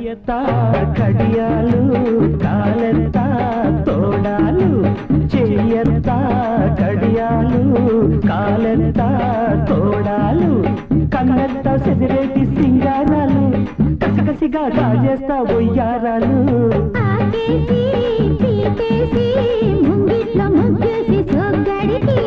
చెయ్యెత్తా కడియాలు కాలెత్తా తోడాలు చెయ్యెత్తా కడియాలు కాలెత్తా తోడాలు కన్నెత్త సెదిరేటి సింగారాలు కసికసిగా కాజేస్తా ఒయ్యారాలు ఆకేసి పీకేసి ముంగిట్ల ముగ్గేసి సొగ్గడికి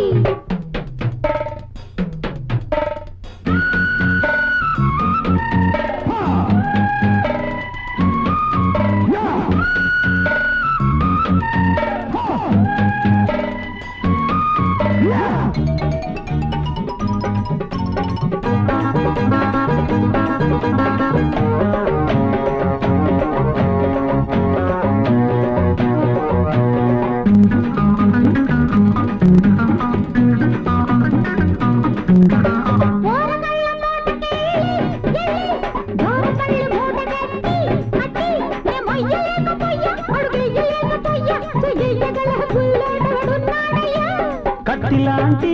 కత్తిలాంటి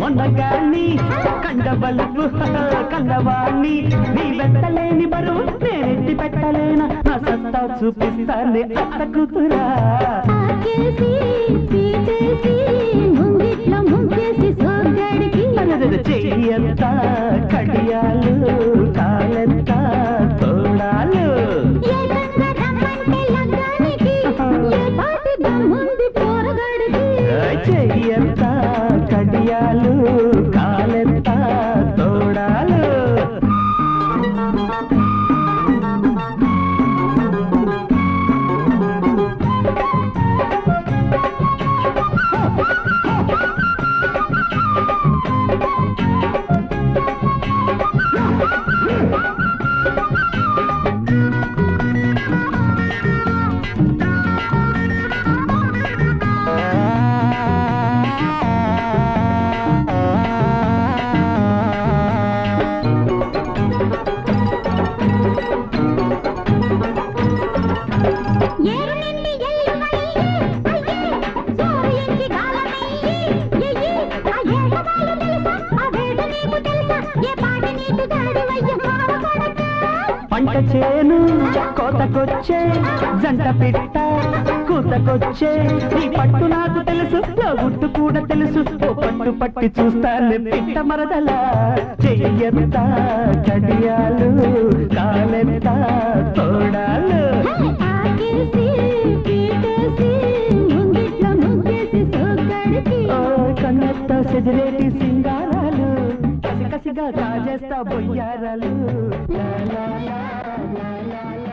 మొన్నగాన్ని కండబలుపు కన్నవాణ్ణి నీ వెంటలేని బరువు నేనెత్తి పెట్టలేనా నా సత్తా చూపిస్తానే అత్త కూతురా చెయ్యంత కడియాలు కాలెంత తోడాలు చెయ్యంత కడియాలు కాలెంత తోడాలు పంట చేను కోతకొచ్చే జంట పిట్ట కూతకొచ్చే నీ పట్టు నాకు తెలుసు గుట్టు కూడా తెలుసు ఓ పట్టు పట్టి చూస్తాను పిట్ట మరదల చెయ్యెత్త కడియాలు కాలెత్త తోడాలు కన్నెత్త సెదిరేటి సింగారాలు కసికసిగా కాజేస్తా బొయ్యారాలు లా లా లా లా లా